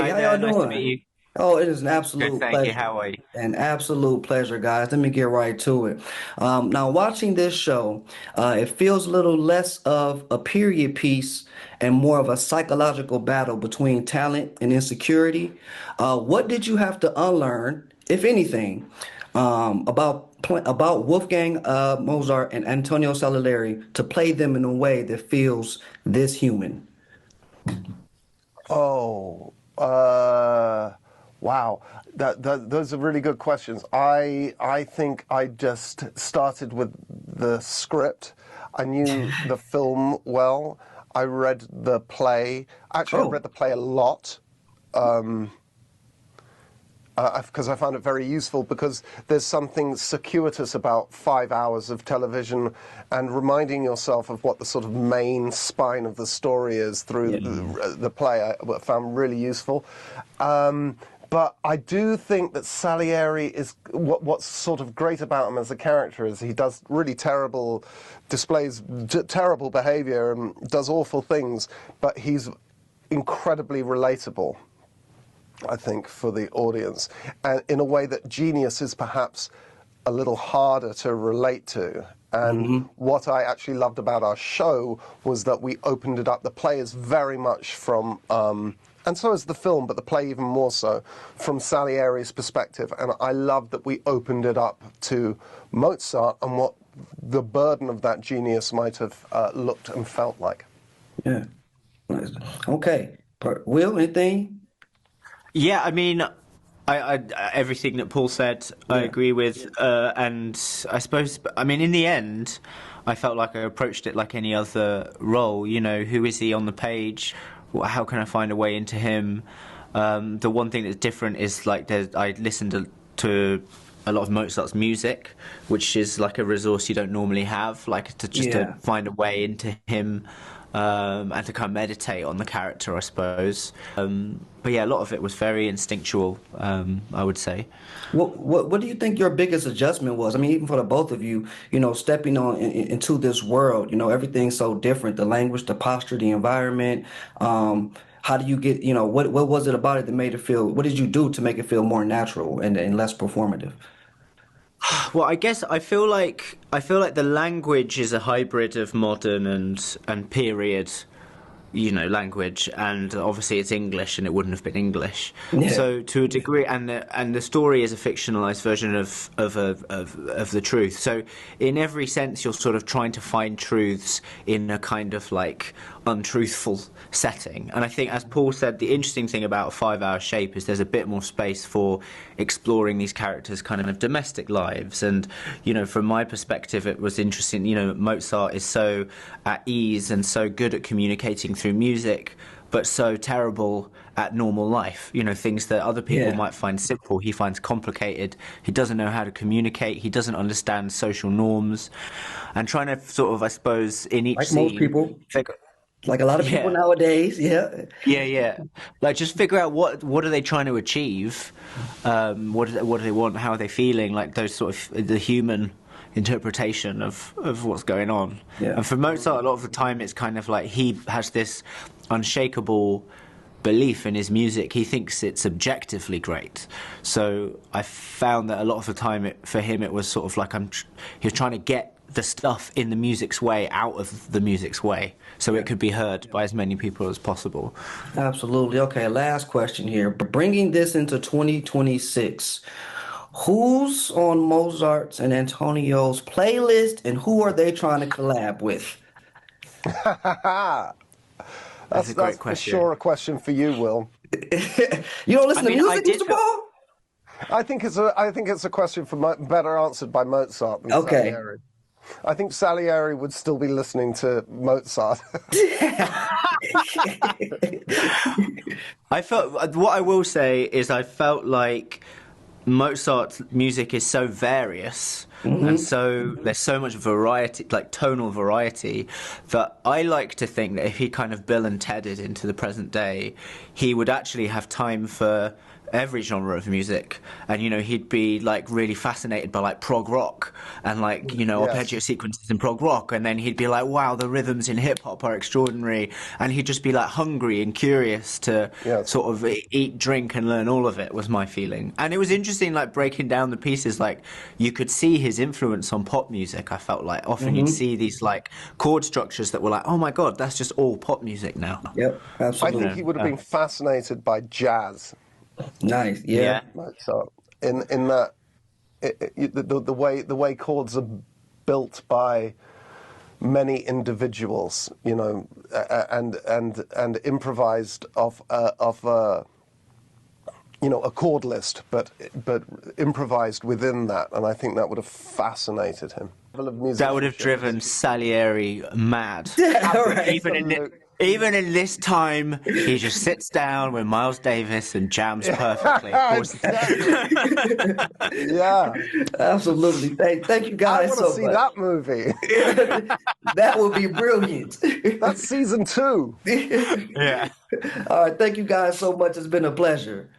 Hey, Hi how y'all there, nice to meet doing? you. Oh, it is an Good, absolute thank you. pleasure. How are you? An absolute pleasure, guys. Let me get right to it. Now, watching this show, it feels a little less of a period piece and more of a psychological battle between talent and insecurity. What did you have to unlearn, if anything, about Wolfgang Mozart and Antonio Salieri to play them in a way that feels this human? Oh, wow. Those are really good questions. I think I just started with the script. I knew the film well. I read the play. Actually, I read Oh, the play a lot. Um, because I found it very useful because there's something circuitous about 5 hours of television and reminding yourself of what the sort of main spine of the story is through yeah. the play. I found really useful. But I do think that Salieri is what's sort of great about him as a character is he does really displays terrible behavior and does awful things, but he's incredibly relatable. I think, for the audience, and in a way that genius is perhaps a little harder to relate to. And Hmm. what I actually loved about our show was that we opened it up. The play is very much from, and so is the film, but the play even more so, from Salieri's perspective. And I love that we opened it up to Mozart and what the burden of that genius might have looked and felt like. Yeah. Nice. Okay. Will, anything? Yeah, I mean, I everything that Paul said, I Yeah. agree with, and I suppose, I mean, in the end, I felt like I approached it like any other role. You know, who is he on the page? How can I find a way into him? The one thing that's different is like I listened to a lot of Mozart's music, which is like a resource you don't normally have, like to Yeah. find a way into him, and to kind of meditate on the character, I suppose. But yeah, a lot of it was very instinctual, I would say. What do you think your biggest adjustment was? I mean, even for the both of you, stepping into this world, everything's so different, the language, the posture, the environment. How do you get, what was it about it that made it feel, what did you do to make it feel more natural and less performative? Well, I feel like the language is a hybrid of modern and period, language, and obviously it's English, and it wouldn't have been English. Yeah. So to a degree, and the story is a fictionalized version of the truth. So in every sense, you're sort of trying to find truths in a kind of like untruthful setting. And I think, as Paul said, the interesting thing about a 5 hour shape is there's a bit more space for exploring these characters' kind of domestic lives. And, from my perspective, it was interesting. Mozart is so at ease and so good at communicating through music, but so terrible at normal life. Things that other people Yeah. might find simple, he finds complicated. He doesn't know how to communicate. He doesn't understand social norms. And trying to sort of, I suppose, in each Like most scene, people, figure, like a lot of people yeah, nowadays. Yeah. yeah, yeah. Like just figure out what are they trying to achieve? What do they want? How are they feeling? Like those sort of the human interpretation of what's going on. Yeah. And for Mozart, a lot of the time, it's kind of like he has this unshakable belief in his music. He thinks it's objectively great. So I found that a lot of the time, for him, it was sort of like he was trying to get the stuff in the music's way out of the music's way, so Yeah. it could be heard by as many people as possible. Absolutely. Okay, last question here. Bringing this into 2026, who's on Mozart's and Antonio's playlist and who are they trying to collab with? That's a That's great for question. sure a question for you, Will. You don't I listen to mean, I music, did. Mr. Paul? I think it's a question better answered by Mozart than Okay. Salieri. I think Salieri would still be listening to Mozart. I felt what I will say is I felt like Mozart's music is so various And so there's so much variety, like tonal variety, that I like to think that if he kind of Bill and Tedded into the present day, he would actually have time for every genre of music. And, he'd be like really fascinated by like prog rock and like, arpeggio sequences in prog rock. And then he'd be like, wow, the rhythms in hip hop are extraordinary. And he'd just be like hungry and curious to sort of eat, drink and learn all of it, was my feeling. And it was interesting, like breaking down the pieces, like you could see his influence on pop music. I felt like often you'd see these like chord structures that were like, oh my God, that's just all pop music now. Yep, absolutely. I think he would have been fascinated by jazz. Nice, yeah. So in that the way chords are built by many individuals, and improvised off a chord list, but improvised within that, and I think that would have fascinated him. That would have driven Salieri mad. Right. Even in this time, he just sits down with Miles Davis and jams perfectly. Yeah, absolutely. Thank you guys so much. I want to see that movie. That would be brilliant. That's season 2. Yeah. All right. Thank you guys so much. It's been a pleasure.